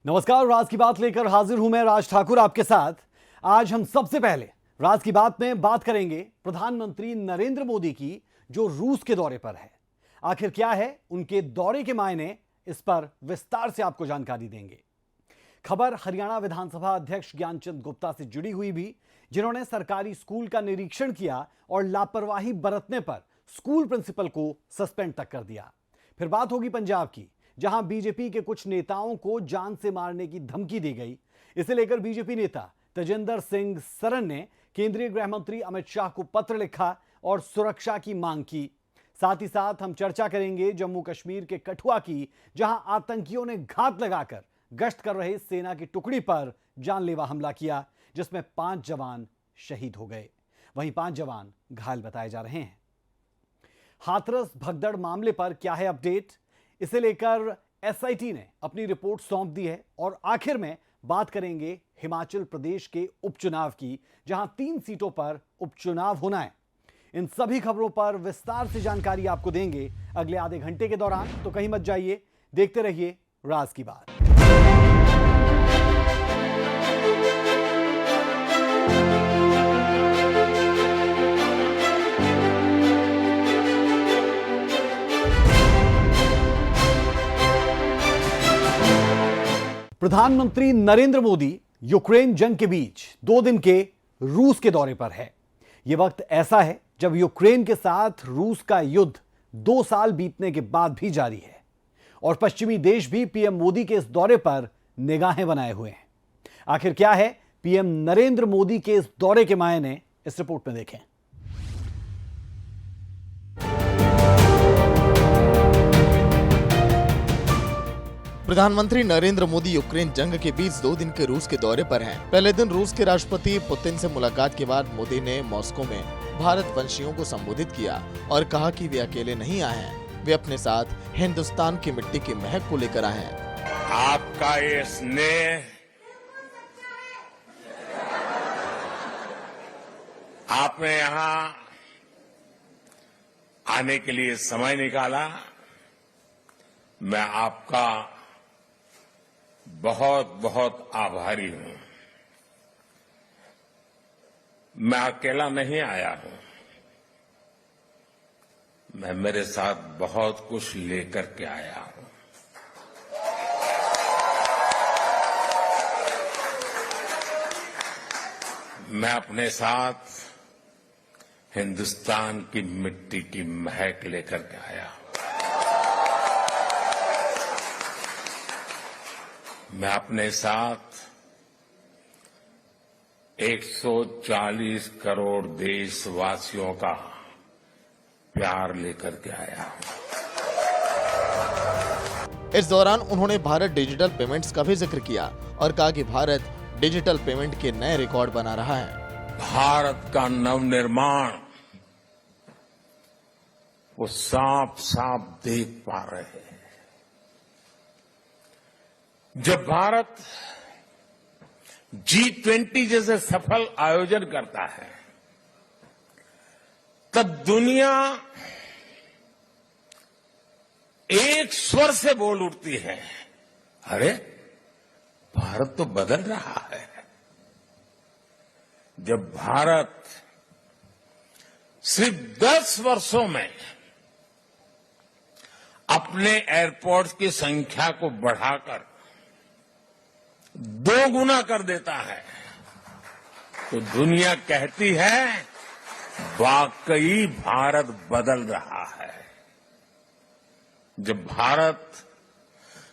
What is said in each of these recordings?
नमस्कार, राज की बात लेकर हाजिर हूं मैं राज ठाकुर आपके साथ। आज हम सबसे पहले राज की बात में बात करेंगे प्रधानमंत्री नरेंद्र मोदी की, जो रूस के दौरे पर है। आखिर क्या है उनके दौरे के मायने, इस पर विस्तार से आपको जानकारी देंगे। खबर हरियाणा विधानसभा अध्यक्ष ज्ञानचंद गुप्ता से जुड़ी हुई भी, जिन्होंने सरकारी स्कूल का निरीक्षण किया और लापरवाही बरतने पर स्कूल प्रिंसिपल को सस्पेंड तक कर दिया। फिर बात होगी पंजाब की, जहां बीजेपी के कुछ नेताओं को जान से मारने की धमकी दी गई। इसे लेकर बीजेपी नेता तेजिंदर सिंह सरन ने केंद्रीय गृह मंत्री अमित शाह को पत्र लिखा और सुरक्षा की मांग की। साथ ही साथ हम चर्चा करेंगे जम्मू कश्मीर के कठुआ की, जहां आतंकियों ने घात लगाकर गश्त कर रहे सेना की टुकड़ी पर जानलेवा हमला किया, जिसमें 5 जवान शहीद हो गए, वहीं 5 जवान घायल बताए जा रहे हैं। हाथरस भगदड़ मामले पर क्या है अपडेट, इसे लेकर एसआईटी ने अपनी रिपोर्ट सौंप दी है। और आखिर में बात करेंगे हिमाचल प्रदेश के उपचुनाव की, जहां 3 सीटों पर उपचुनाव होना है। इन सभी खबरों पर विस्तार से जानकारी आपको देंगे अगले आधे घंटे के दौरान, तो कहीं मत जाइए, देखते रहिए राज की बात। प्रधानमंत्री नरेंद्र मोदी यूक्रेन जंग के बीच 2 दिन के रूस के दौरे पर है। यह वक्त ऐसा है जब यूक्रेन के साथ रूस का युद्ध 2 साल बीतने के बाद भी जारी है और पश्चिमी देश भी पीएम मोदी के इस दौरे पर निगाहें बनाए हुए हैं। आखिर क्या है पीएम नरेंद्र मोदी के इस दौरे के मायने, इस रिपोर्ट में देखें। प्रधानमंत्री नरेंद्र मोदी यूक्रेन जंग के बीच 2 दिन के रूस के दौरे पर हैं। पहले दिन रूस के राष्ट्रपति पुतिन से मुलाकात के बाद मोदी ने मॉस्को में भारत वंशियों को संबोधित किया और कहा कि वे अकेले नहीं आए हैं, वे अपने साथ हिंदुस्तान की मिट्टी की महक को लेकर आए हैं। आपका ये स्नेह, आपने यहाँ आने के लिए समय निकाला, मैं आपका बहुत बहुत आभारी हूं। मैं अकेला नहीं आया हूं, मैं मेरे साथ बहुत कुछ लेकर के आया हूं। मैं अपने साथ हिंदुस्तान की मिट्टी की महक लेकर के आया हूं। मैं अपने साथ 140 करोड़ देशवासियों का प्यार लेकर के आया हूं। इस दौरान उन्होंने भारत डिजिटल पेमेंट्स का भी जिक्र किया और कहा कि भारत डिजिटल पेमेंट के नए रिकॉर्ड बना रहा है। भारत का नवनिर्माण वो साफ साफ देख पा रहे हैं। जब भारत G20 जैसे सफल आयोजन करता है, तब दुनिया एक स्वर से बोल उठती है, अरे भारत तो बदल रहा है। जब भारत सिर्फ 10 वर्षों में अपने एयरपोर्ट्स की संख्या को बढ़ाकर 2 गुना कर देता है, तो दुनिया कहती है वाकई भारत बदल रहा है। जब भारत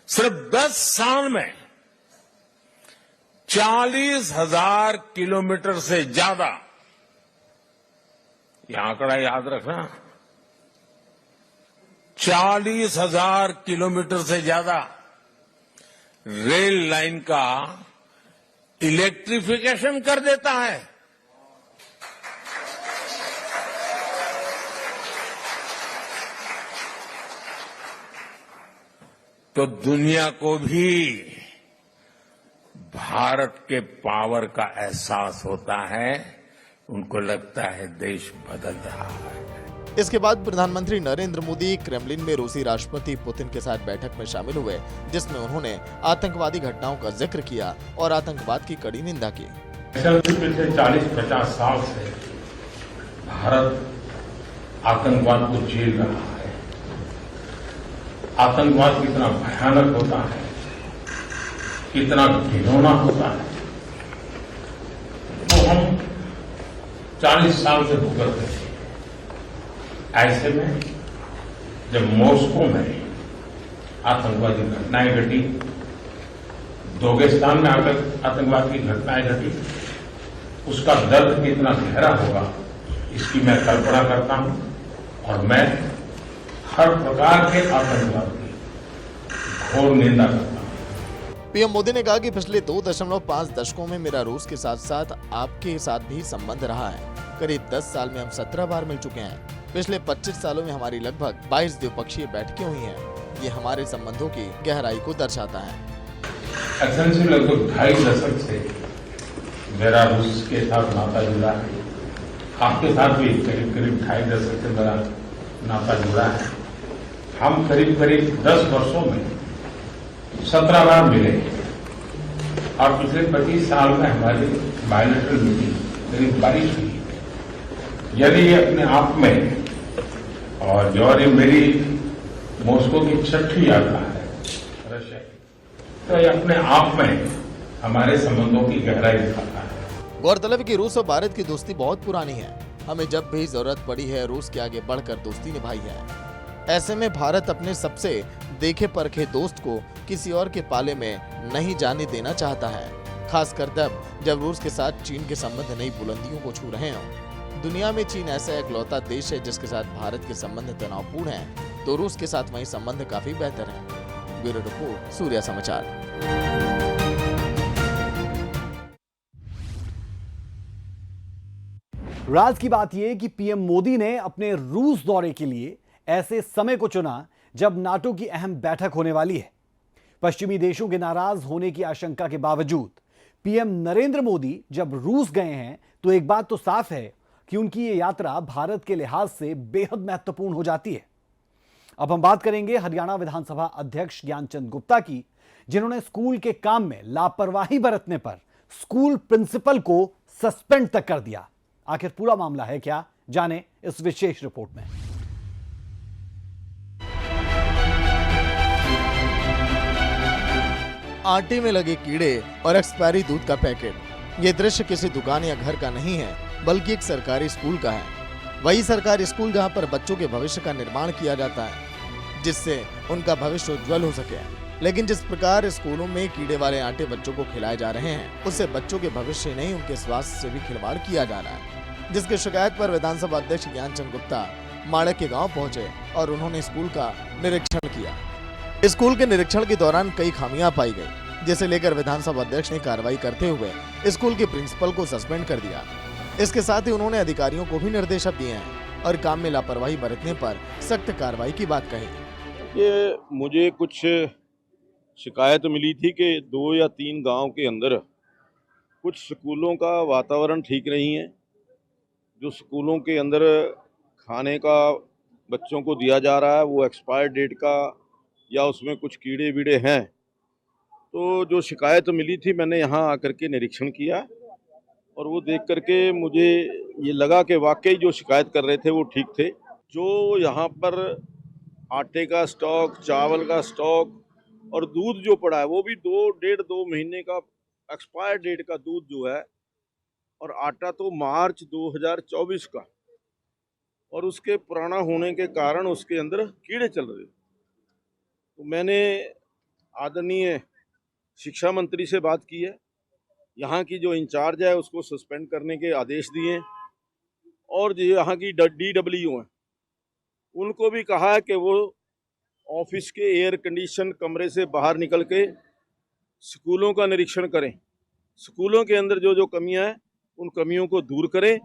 सिर्फ 10 साल में 40,000 किलोमीटर से ज्यादा, यह आंकड़ा याद रखना, 40,000 किलोमीटर से ज्यादा रेल लाइन का इलेक्ट्रिफिकेशन कर देता है, तो दुनिया को भी भारत के पावर का एहसास होता है, उनको लगता है देश बदल रहा है। इसके बाद प्रधानमंत्री नरेंद्र मोदी क्रेमलिन में रूसी राष्ट्रपति पुतिन के साथ बैठक में शामिल हुए, जिसमें उन्होंने आतंकवादी घटनाओं का जिक्र किया और आतंकवाद की कड़ी निंदा की। पिछले 40-50 साल से भारत आतंकवाद को झेल रहा है। आतंकवाद कितना भयानक होता है, कितना घिनौना होता है, तो हम 40 साल से भुगत रहे हैं। ऐसे में जब मॉस्को में आतंकवादी घटनाएं घटी, दागिस्तान में आतंकवाद की घटनाएं घटी, उसका दर्द कितना गहरा होगा इसकी मैं कल्पना करता हूं और मैं हर प्रकार के आतंकवाद की घोर निंदा करता हूं। पीएम मोदी ने कहा कि पिछले 2.5 दशकों में मेरा रूस के साथ साथ आपके साथ भी संबंध रहा है। करीब 10 साल में हम 17 बार मिल चुके हैं। पिछले 25 सालों में हमारी लगभग 22 द्विपक्षीय बैठकें हुई हैं। ये हमारे संबंधों की गहराई को दर्शाता है। एक्सेलेंसी, लगभग 2.5 दशक से मेरा रूस के साथ नाता जुड़ा है। आपके साथ भी करीब 2.5 दशक से मेरा नाता जुड़ा है। हम करीब 10 वर्षों में 17 बार मिले और पिछले 25 साल में हमारी बायलैटरल मीटिंग करीब 22 हुई। यदि ये अपने आप में और जो ये मेरी मॉस्को की 6ठी यात्रा है रशिया की, तो ये अपने आप में हमारे संबंधों की गहराई दिखाता है। गौरतलब है कि रूस और भारत की दोस्ती बहुत पुरानी है। हमें जब भी जरूरत पड़ी है रूस के आगे बढ़कर दोस्ती निभाई है। ऐसे में भारत अपने सबसे देखे परखे दोस्त को किसी और के पाले में नहीं जाने देना चाहता है, खासकर तब जब रूस के साथ चीन के संबंध नई बुलंदियों को छू रहे हों। दुनिया में चीन ऐसा इकलौता देश है जिसके साथ भारत के संबंध तनावपूर्ण हैं, तो रूस के साथ वही संबंध काफी बेहतर है। ब्यूरो रिपोर्ट, सूर्या समाचार। राज की बात यह कि पीएम मोदी ने अपने रूस दौरे के लिए ऐसे समय को चुना जब नाटो की अहम बैठक होने वाली है। पश्चिमी देशों के नाराज होने की आशंका के बावजूद पीएम नरेंद्र मोदी जब रूस गए हैं तो एक बात तो साफ है कि उनकी ये यात्रा भारत के लिहाज से बेहद महत्वपूर्ण हो जाती है। अब हम बात करेंगे हरियाणा विधानसभा अध्यक्ष ज्ञानचंद गुप्ता की, जिन्होंने स्कूल के काम में लापरवाही बरतने पर स्कूल प्रिंसिपल को सस्पेंड तक कर दिया। आखिर पूरा मामला है क्या, जाने इस विशेष रिपोर्ट में। आटे में लगे कीड़े और एक्सपायरी दूध का पैकेट। ये दृश्य किसी दुकान या घर का नहीं है, बल्कि एक सरकारी स्कूल का है। वही सरकारी स्कूल जहां पर बच्चों के भविष्य का निर्माण किया जाता है, जिससे उनका भविष्य उज्जवल हो सके। लेकिन जिस प्रकार स्कूलों में कीड़े वाले आटे बच्चों को खिलाए जा रहे हैं, उससे बच्चों के भविष्य नहीं उनके स्वास्थ्य से भी खिलवाड़ किया जा रहा है। जिसकी शिकायत पर विधानसभा अध्यक्ष ज्ञानचंद गुप्ता माड़क के गांव पहुंचे और उन्होंने स्कूल का निरीक्षण किया। स्कूल के निरीक्षण के दौरान कई खामियां पाई गई, जिसे लेकर विधानसभा अध्यक्ष ने कार्रवाई करते हुए स्कूल के प्रिंसिपल को सस्पेंड कर दिया। इसके साथ ही उन्होंने अधिकारियों को भी निर्देश दिए हैं और काम में लापरवाही बरतने पर सख्त कार्रवाई की बात कही। ये मुझे कुछ शिकायत मिली थी कि 2 या 3 गांव के अंदर कुछ स्कूलों का वातावरण ठीक नहीं है। जो स्कूलों के अंदर खाने का बच्चों को दिया जा रहा है वो एक्सपायर डेट का या उसमें कुछ कीड़े वीड़े हैं। तो जो शिकायत मिली थी मैंने यहाँ आकर के निरीक्षण किया और वो देख करके मुझे ये लगा कि वाकई जो शिकायत कर रहे थे वो ठीक थे। जो यहाँ पर आटे का स्टॉक, चावल का स्टॉक और दूध जो पड़ा है वो भी 2 महीने का एक्सपायर डेट का दूध जो है, और आटा तो मार्च 2024 का, और उसके पुराना होने के कारण उसके अंदर कीड़े चल रहे। तो मैंने आदरणीय शिक्षा मंत्री से बात की है, यहाँ की जो इंचार्ज है उसको सस्पेंड करने के आदेश दिए, और जो यहाँ की DWO हैं उनको भी कहा है कि वो ऑफिस के एयर कंडीशन कमरे से बाहर निकल के स्कूलों का निरीक्षण करें, स्कूलों के अंदर जो कमियां हैं उन कमियों को दूर करें,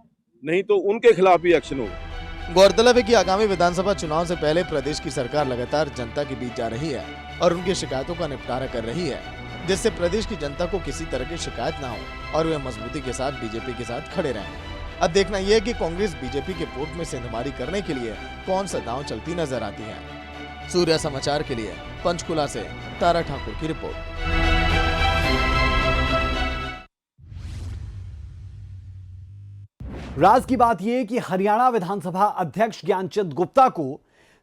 नहीं तो उनके खिलाफ भी एक्शन होगा। गौरतलब है कि आगामी विधानसभा चुनाव से पहले प्रदेश की सरकार लगातार जनता के बीच जा रही है और उनकी शिकायतों का निपटारा कर रही है, जिससे प्रदेश की जनता को किसी तरह की शिकायत ना हो और वे मजबूती के साथ बीजेपी के साथ खड़े रहें। अब देखना यह है कि कांग्रेस बीजेपी के वोट में सेंधमारी करने के लिए कौन सा दांव चलती नजर आती है। सूर्या समाचार के लिए पंचकुला से तारा ठाकुर की रिपोर्ट। राज की बात यह कि हरियाणा विधानसभा अध्यक्ष ज्ञानचंद गुप्ता को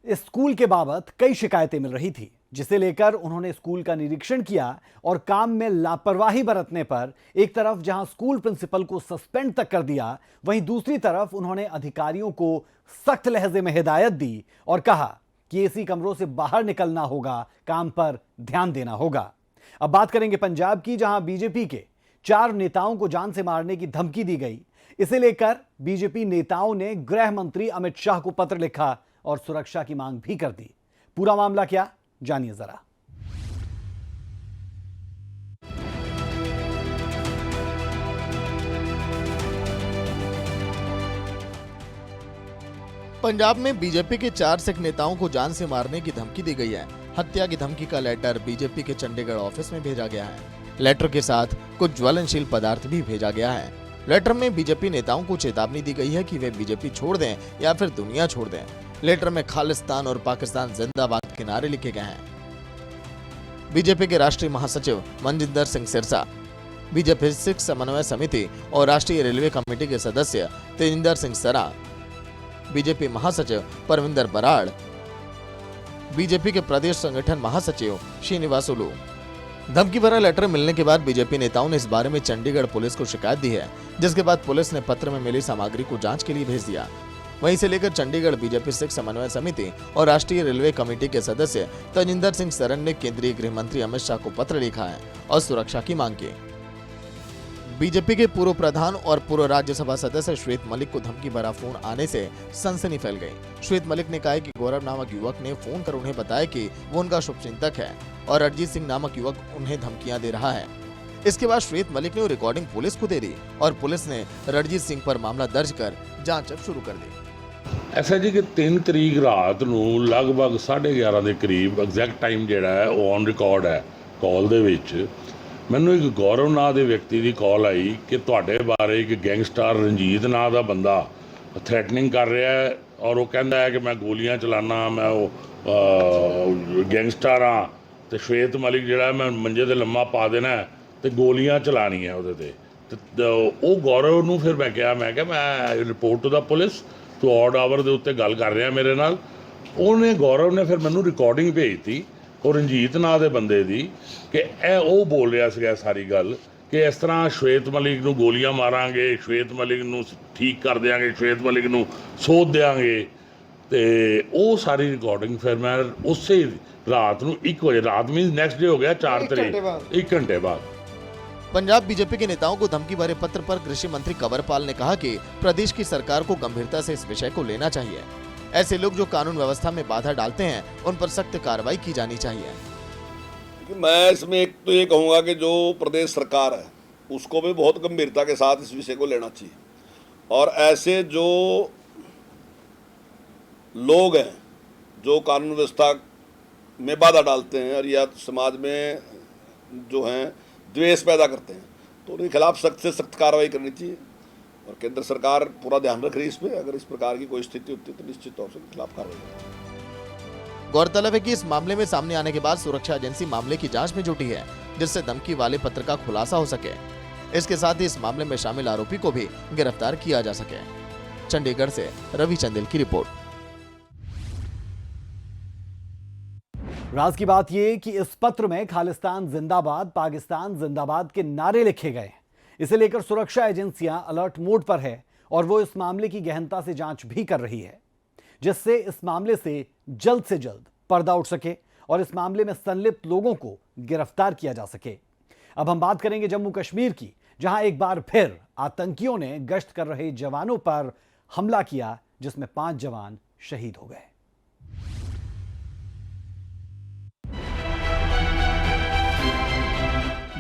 इस स्कूल के बाबत कई शिकायतें मिल रही थी, जिसे लेकर उन्होंने स्कूल का निरीक्षण किया और काम में लापरवाही बरतने पर एक तरफ जहां स्कूल प्रिंसिपल को सस्पेंड तक कर दिया, वहीं दूसरी तरफ उन्होंने अधिकारियों को सख्त लहजे में हिदायत दी और कहा कि एसी कमरों से बाहर निकलना होगा, काम पर ध्यान देना होगा। अब बात करेंगे पंजाब की, जहां बीजेपी के 4 नेताओं को जान से मारने की धमकी दी गई। इसे लेकर बीजेपी नेताओं ने गृह मंत्री अमित शाह को पत्र लिखा और सुरक्षा की मांग भी कर दी। पूरा मामला क्या, जानिए जरा। पंजाब में बीजेपी के 4 सिख नेताओं को जान से मारने की धमकी दी गई है। हत्या की धमकी का लेटर बीजेपी के चंडीगढ़ ऑफिस में भेजा गया है। लेटर के साथ कुछ ज्वलनशील पदार्थ भी भेजा गया है। लेटर में बीजेपी नेताओं को चेतावनी दी गई है कि वे बीजेपी छोड़ दें या फिर दुनिया छोड़ दें। लेटर में खालिस्तान और पाकिस्तान जिंदाबाद के नारे लिखे गए हैं। बीजेपी के राष्ट्रीय महासचिव मनजिंदर सिंह सिरसा, बीजेपी सिख समन्वय समिति और राष्ट्रीय रेलवे कमेटी के सदस्य तेजिंदर सिंह सरा, बीजेपी महासचिव परविंदर बराड़, बीजेपी के प्रदेश संगठन महासचिव श्रीनिवासुलू। धमकी भरा लेटर मिलने के बाद बीजेपी नेताओं ने इस बारे में चंडीगढ़ पुलिस को शिकायत दी है, जिसके बाद पुलिस ने पत्र में मिली सामग्री को जांच के लिए भेज दिया। वहीं से लेकर चंडीगढ़ बीजेपी सिख समन्वय समिति और राष्ट्रीय रेलवे कमेटी के सदस्य तेजिंदर सिंह सरन ने केंद्रीय गृह मंत्री अमित शाह को पत्र लिखा है और सुरक्षा की मांग की। बीजेपी के पूर्व प्रधान और पूर्व राज्यसभा सदस्य श्वेत मलिक को धमकी भरा फोन आने से सनसनी फैल गई। श्वेत मलिक ने कहा कि गौरव नामक युवक ने फोन कर उन्हें बताया कि वो उनका शुभचिंतक है और अरिजीत सिंह नामक युवक उन्हें धमकियां दे रहा है। इसके बाद श्वेत मलिक ने वो रिकॉर्डिंग पुलिस को दे दी और पुलिस ने रणजीत सिंह पर मामला दर्ज कर जांच शुरू कर दी। ऐसा जी कि 3 तरीक रात ਨੂੰ ਲਗਭਗ 11:30 ਦੇ ਕਰੀਬ ਐਗਜ਼ੈਕਟ ਟਾਈਮ ਜਿਹੜਾ ਹੈ ਉਹ ਔਨ ਰਿਕਾਰਡ ਹੈ ਕਾਲ ਦੇ ਵਿੱਚ ਮੈਨੂੰ ਇੱਕ ਗੌਰਵ ਨਾਂ ਦੇ ਵਿਅਕਤੀ ਦੀ ਕਾਲ ਆਈ ਕਿ ਤੁਹਾਡੇ ਬਾਰੇ ਇੱਕ ਗੈਂਗਸਟਰ ਰਣਜੀਤ ਨਾਂ ਦਾ ਬੰਦਾ ਥ੍ਰੈਟਨਿੰਗ ਕਰ ਰਿਹਾ ਹੈ ਔਰ ਉਹ ਕਹਿੰਦਾ ਹੈ ਕਿ ਮੈਂ ਗੋਲੀਆਂ ਚਲਾਣਾ, ਮੈਂ ਉਹ ਗੈਂਗਸਟਰ ਆ ਤੇ ਸ਼ਵੇਤ ਮਲਿਕ ਜਿਹੜਾ ਮੈਂ ਮੰਜੇ ਤੇ ਲੰਮਾ ਪਾ ਦੇਣਾ ਤੇ ਗੋਲੀਆਂ ਚਲਾਣੀਆਂ ਉਹਦੇ ਤੇ ਉਹ ਗੌਰਵ ਨੂੰ ਫਿਰ ਮੈਂ ਕਿਹਾ ਮੈਂ ਰਿਪੋਰਟ ਟੂ ਦਾ ਪੁਲਿਸ ਤੂੰ ਆਡ ਆਵਰ ਦੇ ਉੱਤੇ ਗੱਲ ਕਰ ਰਿਹਾ ਮੇਰੇ ਨਾਲ। ਉਹਨੇ ਗੌਰਵ ਨੇ ਫਿਰ ਮੈਨੂੰ ਰਿਕਾਰਡਿੰਗ ਭੇਜਤੀ ਉਹ ਰਣਜੀਤ ਨਾਂ ਦੇ ਬੰਦੇ ਦੀ ਕਿ ਇਹ ਉਹ ਬੋਲ ਰਿਹਾ ਸੀਗਾ ਸਾਰੀ ਗੱਲ ਕਿ ਇਸ ਤਰ੍ਹਾਂ ਸ਼ਵੇਤ ਮਲਿਕ ਨੂੰ ਗੋਲੀਆਂ ਮਾਰਾਂਗੇ, ਸ਼ਵੇਤ ਮਲਿਕ ਨੂੰ ਠੀਕ ਕਰ ਦਿਆਂਗੇ, ਸ਼ਵੇਤ ਮਲਿਕ ਨੂੰ ਸੋਧ ਦਿਆਂਗੇ ਤੇ ਉਹ ਸਾਰੀ ਰਿਕਾਰਡਿੰਗ ਫਿਰ ਮੈਂ ਉਸੇ ਰਾਤ ਨੂੰ 1 ਵਜੇ, ਰਾਤ ਮੀਨਸ ਨੈਕਸਟ ਡੇ हो गया 4 तारीख 1 घंटे बाद। पंजाब बीजेपी के नेताओं को धमकी भरे पत्र पर कृषि मंत्री कंवरपाल ने कहा कि प्रदेश की सरकार को गंभीरता से इस विषय को लेना चाहिए। ऐसे लोग जो कानून व्यवस्था में बाधा डालते हैं उन पर सख्त कार्रवाई की जानी चाहिए। मैं इसमें एक तो ये कहूँगा कि जो प्रदेश सरकार है उसको भी बहुत गंभीरता के साथ इस विषय को लेना चाहिए और ऐसे जो लोग हैं जो कानून व्यवस्था में बाधा डालते हैं और या समाज में जो हैं द्वेष पैदा करते हैं तो उनके खिलाफ सख्त से सख्त कार्रवाई करनी चाहिए और केंद्र सरकार पूरा ध्यान रख रही है इस पर। अगर इस प्रकार की कोई स्थिति होती है तो निश्चित तौर से उनके खिलाफ कार्रवाई करेगी। गौरतलब है कि इस मामले में सामने आने के बाद सुरक्षा एजेंसी मामले की जांच में जुटी है, जिससे धमकी वाले पत्र का खुलासा हो सके। इसके साथ ही इस मामले में शामिल आरोपी को भी गिरफ्तार किया जा सके। चंडीगढ़ से रवि चंदेल की रिपोर्ट। राज की बात यह कि इस पत्र में खालिस्तान जिंदाबाद, पाकिस्तान जिंदाबाद के नारे लिखे गए हैं। इसे लेकर सुरक्षा एजेंसियां अलर्ट मोड पर है और वो इस मामले की गहनता से जांच भी कर रही है, जिससे इस मामले से जल्द पर्दा उठ सके और इस मामले में संलिप्त लोगों को गिरफ्तार किया जा सके। अब हम बात करेंगे जम्मू कश्मीर की, जहां एक बार फिर आतंकियों ने गश्त कर रहे जवानों पर हमला किया, जिसमें 5 जवान शहीद हो गए।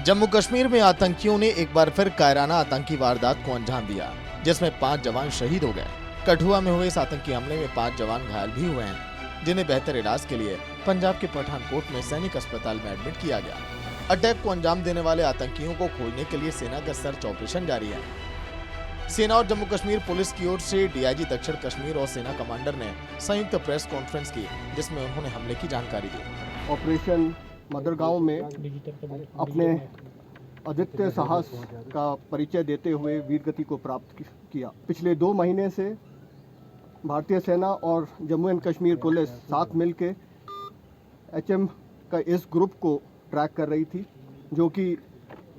जम्मू कश्मीर में आतंकियों ने एक बार फिर कायराना आतंकी वारदात को अंजाम दिया, जिसमें 5 जवान शहीद हो गए। कठुआ में हुए इस आतंकी हमले में 5 जवान घायल भी हुए हैं, जिन्हें बेहतर इलाज के लिए पंजाब के पठानकोट में सैनिक अस्पताल में एडमिट किया गया। अटैक को अंजाम देने वाले आतंकियों को खोजने के लिए सेना का सर्च ऑपरेशन जारी है। सेना और जम्मू कश्मीर पुलिस की ओर से डीआईजी दक्षिण कश्मीर और सेना कमांडर ने संयुक्त प्रेस कॉन्फ्रेंस की, जिसमें उन्होंने हमले की जानकारी दी। ऑपरेशन मदरगांव में अपने अद्वितीय साहस का परिचय देते हुए वीरगति को प्राप्त किया। पिछले 2 महीने से भारतीय सेना और जम्मू एंड कश्मीर पुलिस साथ मिलके एचएम का इस ग्रुप को ट्रैक कर रही थी, जो कि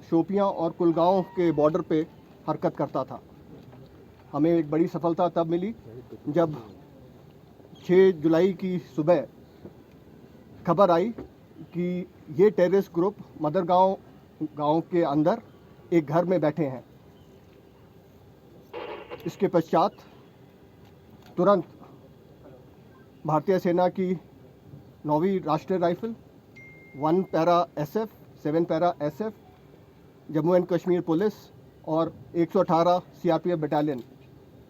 शोपियां और कुलगांव के बॉर्डर पे हरकत करता था। हमें एक बड़ी सफलता तब मिली जब 6 जुलाई की सुबह खबर आई कि ये टेररिस्ट ग्रुप मदरगांव गांव के अंदर एक घर में बैठे हैं। इसके पश्चात तुरंत भारतीय सेना की 9वीं राष्ट्रीय rifle, 1 para SF, 7 para SF, Jammu and Kashmir police और 118 सीआरपीएफ बटालियन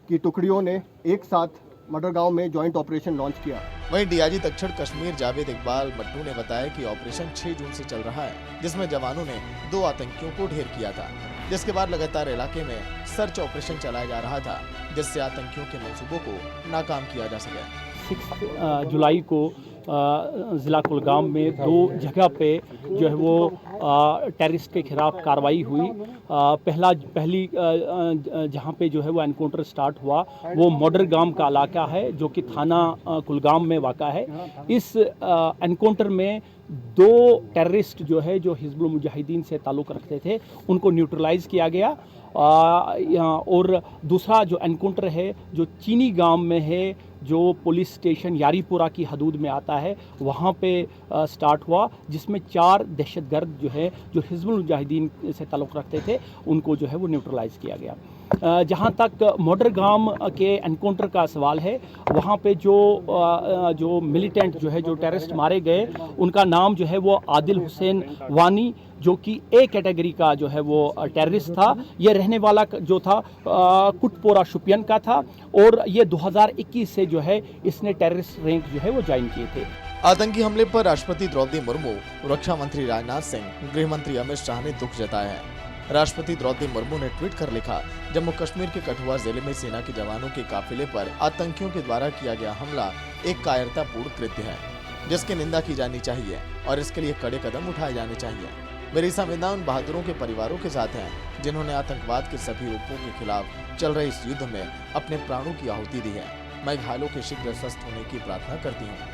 की टुकड़ियों ने एक साथ मडरगांव में जॉइंट ऑपरेशन लॉन्च किया। वहीं डीआईजी दक्षिण कश्मीर जावेद इकबाल मट्टू ने बताया कि ऑपरेशन 6 जून से चल रहा है, जिसमें जवानों ने 2 आतंकियों को ढेर किया था, जिसके बाद लगातार इलाके में सर्च ऑपरेशन चलाया जा रहा था, जिससे आतंकियों के मंसूबों को नाकाम किया जा सके। 6 जुलाई को ज़िला कुलगाम में 2 जगह पे जो है वो टेररिस्ट के खिलाफ कार्रवाई हुई। पहली जहाँ पे जो है वो एनकाउंटर स्टार्ट हुआ वो मॉडरगाम का इलाका है, जो कि थाना कुलगाम में वाक़ा है। इस एनकाउंटर में 2 टेररिस्ट जो है जो हिजबुल मुजाहिदीन से ताल्लुक़ रखते थे, उनको न्यूट्रलाइज़ किया गया। और दूसरा जो एनकाउंटर है जो चीनी गांव में है, जो पुलिस स्टेशन यारीपुरा की हदूद में आता है, वहाँ पे स्टार्ट हुआ, जिसमें 4 दहशतगर्द जो है जो हिजबुल मुजाहिदीन से ताल्लुक़ रखते थे, उनको जो है वो न्यूट्रलाइज़ किया गया। जहाँ तक मॉडरगाम के एनकाउंटर का सवाल है, वहाँ पे जो मिलिटेंट जो है जो टेररिस्ट मारे गए, उनका नाम जो है वो आदिल हुसैन वानी, जो कि ए कैटेगरी का जो है वो टेररिस्ट था। ये रहने वाला जो था कुटपोरा शुपियन का था, और ये 2021 से जो है इसने टेररिस्ट रैंक जो है वो ज्वाइन किए थे। आतंकी हमले पर राष्ट्रपति द्रौपदी मुर्मू, रक्षा मंत्री राजनाथ सिंह, गृह मंत्री अमित शाह ने दुख जताया है। राष्ट्रपति द्रौपदी मुर्मू ने ट्वीट कर लिखा, जम्मू कश्मीर के कठुआ जिले में सेना के जवानों के काफिले पर आतंकियों के द्वारा किया गया हमला एक कायरतापूर्ण कृत्य है, जिसकी निंदा की जानी चाहिए और इसके लिए कड़े कदम उठाए जाने चाहिए। मेरी संवेदना उन बहादुरों के परिवारों के साथ है, जिन्होंने आतंकवाद के सभी रूपों के खिलाफ चल रहे इस युद्ध में अपने प्राणों की आहुति दी है। मैं घायलों के शीघ्र स्वस्थ होने की प्रार्थना करती हूँ।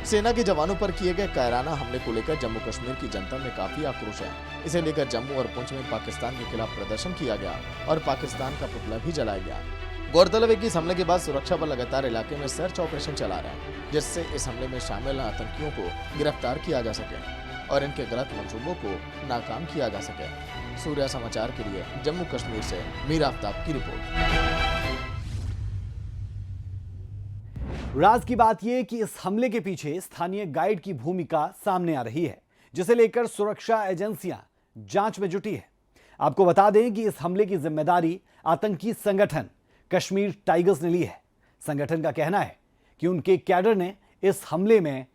सेना के जवानों पर किए गए कायराना हमले को लेकर जम्मू कश्मीर की जनता में काफी आक्रोश है। इसे लेकर जम्मू और पुंछ में पाकिस्तान के खिलाफ प्रदर्शन किया गया और पाकिस्तान का पुतला भी जलाया गया। गौरतलब है कि इस हमले के बाद सुरक्षा बल लगातार इलाके में सर्च ऑपरेशन चला रहे हैं, जिससे इस हमले में शामिल आतंकियों को गिरफ्तार किया जा सके और इनके गलत मंसूबों को नाकाम किया जा सके। सूर्या समाचार के लिए जम्मू कश्मीर से मीर आफ्ताब की रिपोर्ट। राज की बात यह कि इस हमले के पीछे स्थानीय गाइड की भूमिका सामने आ रही है, जिसे लेकर सुरक्षा एजेंसियां जांच में जुटी है। आपको बता दें कि इस हमले की जिम्मेदारी आतंकी संगठन कश्मीर टाइगर्स ने ली है। संगठन का कहना है कि उनके कैडर ने इस हमले में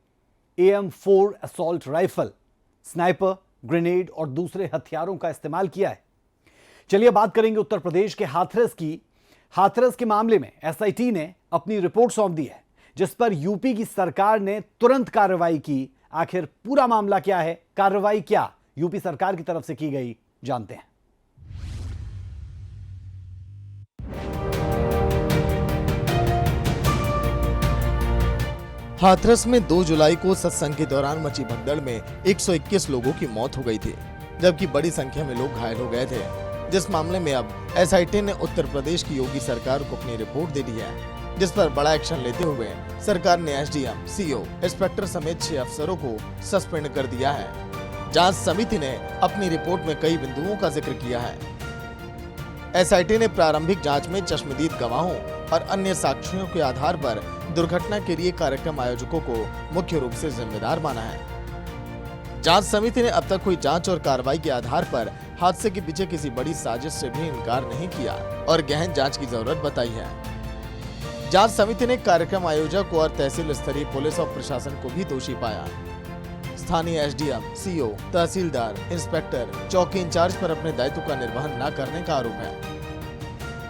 AM4 assault rifle, sniper, grenade और दूसरे हथियारों का इस्तेमाल किया है। चलिए बात करेंगे उत्तर प्रदेश के हाथरस की। हाथरस के मामले में SIT ने अपनी रिपोर्ट सौंप दी है, जिस पर यूपी की सरकार ने तुरंत कार्रवाई की। आखिर पूरा मामला क्या है, कार्रवाई क्या यूपी सरकार की तरफ से की गई, जानते हैं। हाथरस में 2 जुलाई को सत्संग के दौरान मची भगदड़ में 121 लोगों की मौत हो गई थी, जबकि बड़ी संख्या में लोग घायल हो गए थे। जिस मामले में अब SIT ने उत्तर प्रदेश की योगी सरकार को अपनी रिपोर्ट दे दी है, जिस पर बड़ा एक्शन लेते हुए सरकार ने SDM, CO, इंस्पेक्टर समेत 6 अफसरों को सस्पेंड कर दिया है। जांच समिति ने अपनी रिपोर्ट में कई बिंदुओं का जिक्र किया है। SIT ने प्रारंभिक जांच में चश्मदीद गवाहों और अन्य साक्ष्यों के आधार पर दुर्घटना के लिए कार्यक्रम आयोजकों को मुख्य रूप से जिम्मेदार माना है। जांच समिति ने अब तक हुई जांच और कार्रवाई के आधार पर हादसे के पीछे किसी बड़ी साजिश से भी इनकार नहीं किया और गहन जांच की जरूरत बताई है। जांच समिति ने कार्यक्रम आयोजक और तहसील स्तरीय पुलिस और प्रशासन को भी दोषी पाया। स्थानीय SDM, CO, तहसीलदार, इंस्पेक्टर, चौकी इंचार्ज पर अपने दायित्व का निर्वहन न करने का आरोप है।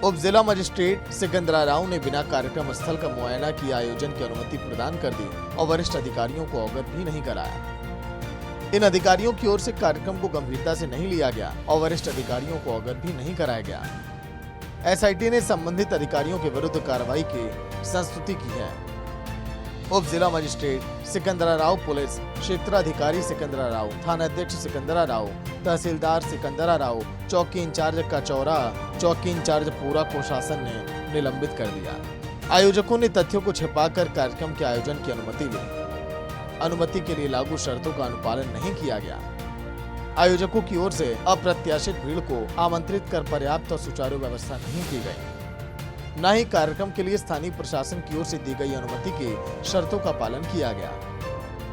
उप जिला मजिस्ट्रेट सिकंदरा राव ने बिना कार्यक्रम स्थल का मुआयना किए आयोजन की अनुमति प्रदान कर दी और वरिष्ठ अधिकारियों को अवगत भी नहीं कराया। इन अधिकारियों की ओर से कार्यक्रम को गंभीरता से नहीं लिया गया और वरिष्ठ अधिकारियों को अवगत भी नहीं कराया गया। एसआईटी ने संबंधित अधिकारियों के विरुद्ध कार्रवाई की संस्तुति की है। उप जिला मजिस्ट्रेट सिकंदरा राव, पुलिस क्षेत्राधिकारी सिकंदरा राव, थाना अध्यक्ष सिकंदरा राव, तहसीलदार सिकंदरा राव, चौकी इंचार्ज कचौरा, चौकी इंचार्ज पूरा को शासन ने निलंबित कर दिया। आयोजकों ने तथ्यों को छिपाकर कार्यक्रम के आयोजन की अनुमति ली। अनुमति के लिए लागू शर्तों का अनुपालन नहीं किया गया। आयोजकों की ओर से अप्रत्याशित भीड़ को आमंत्रित कर पर्याप्त और सुचारू व्यवस्था नहीं की गई। न ही कार्यक्रम के लिए स्थानीय प्रशासन की ओर से दी गई अनुमति की शर्तों का पालन किया गया।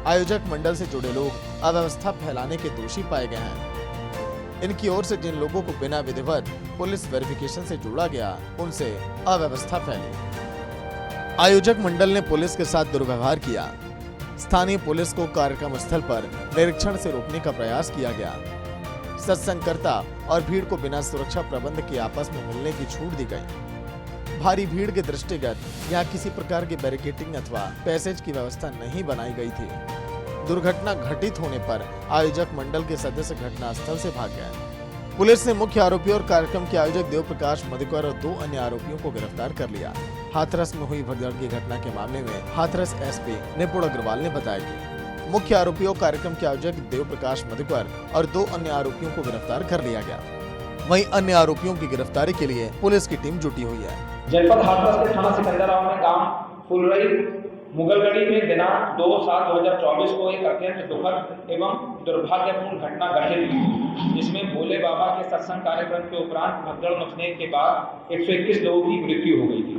आयोजक मंडल से जुड़े लोग अव्यवस्था फैलाने के दोषी पाए गए हैं। इनकी ओर से जिन लोगों को बिना विधिवत पुलिस वेरिफिकेशन से जोड़ा गया, उनसे अव्यवस्था फैली। आयोजक मंडल ने पुलिस के साथ दुर्व्यवहार किया। स्थानीय पुलिस को कार्यक्रम स्थल पर निरीक्षण से रोकने का प्रयास किया गया। सत्संगकर्ता और भीड़ को बिना सुरक्षा प्रबंध के आपस में मिलने की छूट दी गई। भारी भीड़ के दृष्टिगत यहाँ किसी प्रकार की बैरिकेडिंग अथवा पैसेज की व्यवस्था नहीं बनाई गई थी। दुर्घटना घटित होने पर आयोजक मंडल के सदस्य घटनास्थल से भाग गए। पुलिस ने मुख्य आरोपी और कार्यक्रम के आयोजक देव प्रकाश मधुकर और 2 अन्य आरोपियों को गिरफ्तार कर लिया। हाथरस में हुई भगदड़ की घटना के मामले में हाथरस एसपी निपुण अग्रवाल ने बताया कि मुख्य आरोपियों कार्यक्रम के आयोजक देव प्रकाश मधुकर और 2 अन्य आरोपियों को गिरफ्तार कर लिया गया। वहीं अन्य आरोपियों की गिरफ्तारी के लिए पुलिस की टीम जुटी हुई है। जनपद हाथरस के थाना सिकंदराबाद में गांव फुलरई मुगलगढ़ी में दिनांक 2/7/2024 को एक अत्यंत दुखद एवं दुर्भाग्यपूर्ण घटना घटित हुई, जिसमें भोले बाबा के सत्संग कार्यक्रम के उपरांत भगदड़ मचने के बाद 121 लोगों की मृत्यु हो गई थी।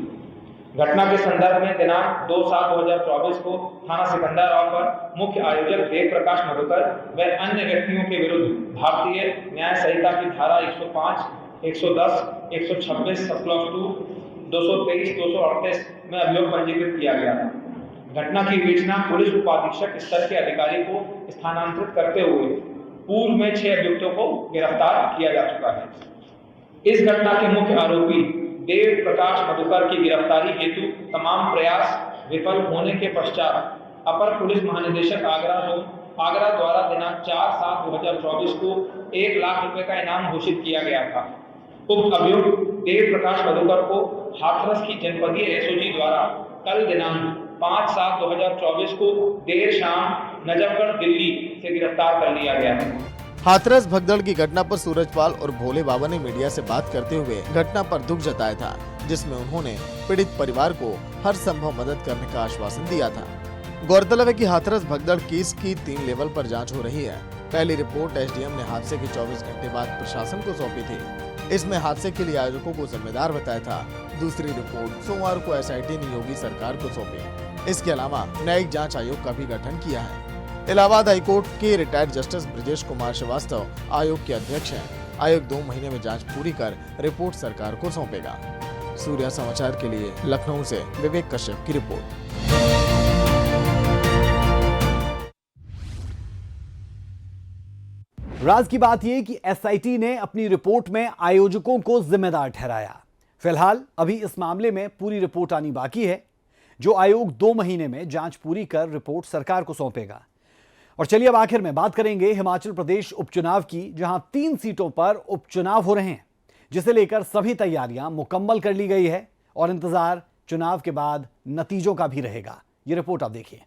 घटना के संदर्भ में दिनांक 2/7/2024 को थाना सिकंदराबाद पर मुख्य आयोजक देव प्रकाश मधुकर व अन्य व्यक्तियों के विरुद्ध भारतीय न्याय संहिता की धारा 105, 110, 126, 223, 238 में अभियोग पंजीकृत किया गया था। घटना की विवेचना पुलिस उपाधीक्षक स्तर के अधिकारी को स्थानांतरित करते हुए पूर्व में 6 अभियुक्तों को गिरफ्तार किया जा चुका है। इस घटना के मुख्य आरोपी देव प्रकाश मधुकर की गिरफ्तारी हेतु तमाम प्रयास विफल होने के पश्चात अपर पुलिस महानिदेशक आगरा द्वारा दिनांक 4/7/2024 को 1 लाख रुपए का इनाम घोषित किया गया था। उक्त अभियुक्त देव प्रकाश मधुकर को हाथरस की जनपदीय एसओजी द्वारा कल दिनांक 5/7/2024 को देर शाम नजफगढ़ दिल्ली से गिरफ्तार कर लिया गया है। हाथरस भगदड़ की घटना पर सूरजपाल और भोले बाबा ने मीडिया से बात करते हुए घटना पर दुख जताया था, जिसमें उन्होंने पीड़ित परिवार को हर संभव मदद करने का आश्वासन दिया था। गौरतलब है कि हाथरस भगदड़ केस की 3 लेवल पर जांच हो रही है। पहली रिपोर्ट एसडीएम ने हादसे के 24 घंटे बाद प्रशासन को सौंपी थी। इसमें हादसे के लिए आयोजकों को जिम्मेदार बताया था। दूसरी रिपोर्ट सोमवार को एसआईटी ने योगी सरकार को सौंपी। इसके अलावा न्यायिक जांच आयोग का भी गठन किया है। इलाहाबाद हाईकोर्ट के रिटायर्ड जस्टिस ब्रजेश कुमार श्रीवास्तव आयोग के अध्यक्ष हैं। आयोग 2 महीने में जांच पूरी कर रिपोर्ट सरकार को सौंपेगा। सूर्या समाचार के लिए लखनऊ से विवेक कश्यप की रिपोर्ट। राज की बात यह कि एसआईटी ने अपनी रिपोर्ट में आयोजकों को जिम्मेदार ठहराया। फिलहाल अभी इस मामले में पूरी रिपोर्ट आनी बाकी है, जो आयोग 2 महीने में जांच पूरी कर रिपोर्ट सरकार को सौंपेगा। और चलिए अब आखिर में बात करेंगे हिमाचल प्रदेश उपचुनाव की, जहां 3 सीटों पर उपचुनाव हो रहे हैं, जिसे लेकर सभी तैयारियां मुकम्मल कर ली गई है और इंतजार चुनाव के बाद नतीजों का भी रहेगा। ये रिपोर्ट आप देखिए।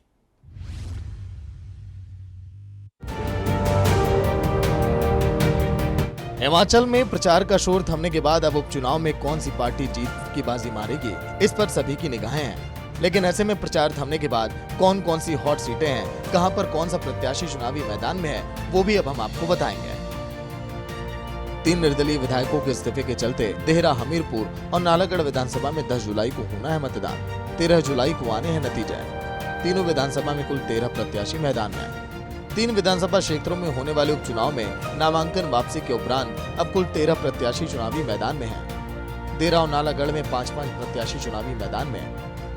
हिमाचल में प्रचार का शोर थमने के बाद अब उपचुनाव में कौन सी पार्टी जीत की बाजी मारेगी, इस पर सभी की निगाहें हैं। लेकिन ऐसे में प्रचार थमने के बाद कौन कौन सी हॉट सीटें हैं, कहां पर कौन सा प्रत्याशी चुनावी मैदान में है, वो भी अब हम आपको बताएंगे। 3 निर्दलीय विधायकों के इस्तीफे के चलते देहरा, हमीरपुर और नालागढ़ विधानसभा में 10 जुलाई को होना है मतदान। 13 जुलाई को आने हैं नतीजे। तीनों विधानसभा में कुल 13 प्रत्याशी मैदान में हैं। 3 विधानसभा क्षेत्रों में होने वाले उपचुनाव में नामांकन वापसी के उपरांत अब कुल 13 प्रत्याशी चुनावी मैदान में हैं। देहरा और नालागढ़ में 5-5 प्रत्याशी चुनावी मैदान में।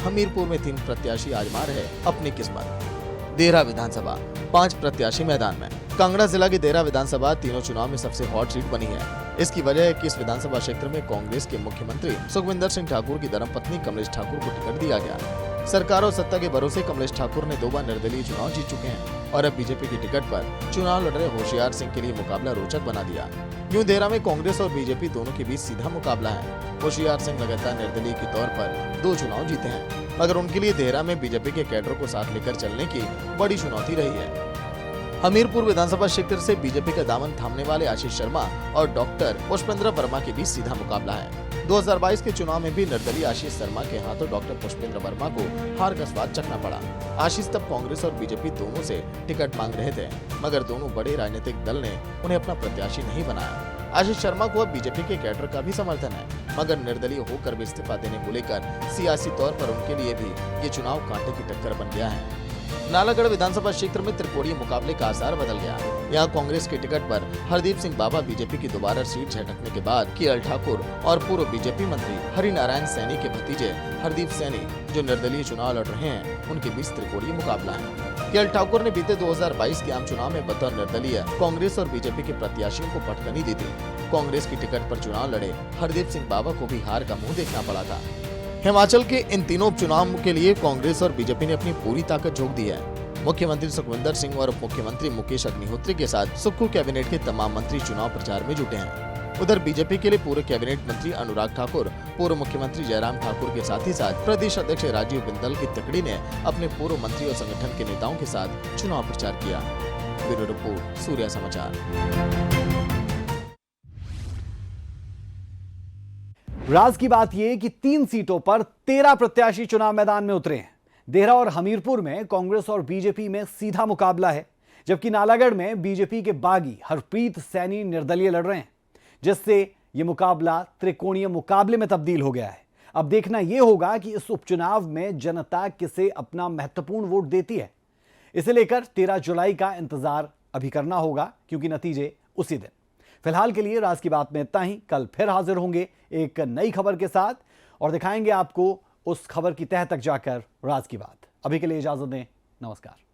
हमीरपुर में 3 प्रत्याशी आजमा रहे अपनी किस्मत। देहरा विधानसभा 5 प्रत्याशी मैदान में। कांगड़ा जिला की देहरा विधानसभा तीनों चुनाव में सबसे हॉट सीट बनी है। इसकी वजह है कि इस विधानसभा क्षेत्र में कांग्रेस के मुख्यमंत्री सुखविंदर सिंह ठाकुर की धर्मपत्नी कमलेश ठाकुर को टिकट दिया गया। सरकार और सत्ता के भरोसे कमलेश ठाकुर ने 2 बार निर्दलीय चुनाव जीत चुके हैं और अब बीजेपी की टिकट पर चुनाव लड़ रहे होशियार सिंह के लिए मुकाबला रोचक बना दिया। यूं देहरा में कांग्रेस और बीजेपी दोनों के बीच सीधा मुकाबला है। होशियार सिंह लगातार निर्दलीय के तौर पर 2 चुनाव जीते हैं, मगर उनके लिए देहरा में बीजेपी के कैडर को साथ लेकर चलने की बड़ी चुनौती रही है। हमीरपुर विधानसभा क्षेत्र से बीजेपी का दामन थामने वाले आशीष शर्मा और डॉक्टर पुष्पेंद्र वर्मा के बीच सीधा मुकाबला है। 2022 के चुनाव में भी निर्दलीय आशीष शर्मा के हाथों डॉक्टर पुष्पेंद्र वर्मा को हार का स्वाद चखना पड़ा। आशीष तब कांग्रेस और बीजेपी दोनों से टिकट मांग रहे थे, मगर दोनों बड़े राजनीतिक दल ने उन्हें अपना प्रत्याशी नहीं बनाया। आशीष शर्मा को अब बीजेपी के कैडर का भी समर्थन है, मगर निर्दलीय होकर भी इस्तीफा देने को लेकर सियासी तौर पर उनके लिए भी ये चुनाव कांटे की टक्कर बन गया है। नालागढ़ विधानसभा क्षेत्र में त्रिकोणीय मुकाबले का आसार बदल गया। यहाँ कांग्रेस के टिकट पर हरदीप सिंह बाबा बीजेपी की दोबारा सीट झटकने के बाद केएल ठाकुर और पूर्व बीजेपी मंत्री हरिनारायण सैनी के भतीजे हरदीप सैनी, जो निर्दलीय चुनाव लड़ रहे हैं, उनके बीच त्रिकोणीय मुकाबला है। केएल ठाकुर ने बीते 2022 के आम चुनाव में बतौर निर्दलीय कांग्रेस और बीजेपी के प्रत्याशियों को पटकनी दी थी। कांग्रेस की टिकट पर चुनाव लड़े हरदीप सिंह बाबा को भी हार का मुंह देखना पड़ा था। हिमाचल के इन तीनों उपचुनाव के लिए कांग्रेस और बीजेपी ने अपनी पूरी ताकत झोंक दी है। मुख्यमंत्री सुखविंदर सिंह और उप मुख्यमंत्री मुकेश अग्निहोत्री के साथ सुक्खू कैबिनेट के तमाम मंत्री चुनाव प्रचार में जुटे हैं। उधर बीजेपी के लिए पूर्व कैबिनेट मंत्री अनुराग ठाकुर, पूर्व मुख्यमंत्री जयराम ठाकुर के साथ ही साथ प्रदेश अध्यक्ष राजीव बिंदल की तकड़ी ने अपने पूर्व मंत्री और संगठन के नेताओं के साथ चुनाव प्रचार किया। ब्यूरो रिपोर्ट, सूर्या समाचार। राज की बात यह कि 3 सीटों पर 13 प्रत्याशी चुनाव मैदान में उतरे हैं। देहरा और हमीरपुर में कांग्रेस और बीजेपी में सीधा मुकाबला है, जबकि नालागढ़ में बीजेपी के बागी हरप्रीत सैनी निर्दलीय लड़ रहे हैं, जिससे यह मुकाबला त्रिकोणीय मुकाबले में तब्दील हो गया है। अब देखना यह होगा कि इस उपचुनाव में जनता किसे अपना महत्वपूर्ण वोट देती है। इसे लेकर 13 जुलाई का इंतजार अभी करना होगा, क्योंकि नतीजे उसी दिन। फिलहाल के लिए राज की बात में इतना ही। कल फिर हाजिर होंगे एक नई खबर के साथ और दिखाएंगे आपको उस खबर की तह तक जाकर राज की बात। अभी के लिए इजाजत दें। नमस्कार।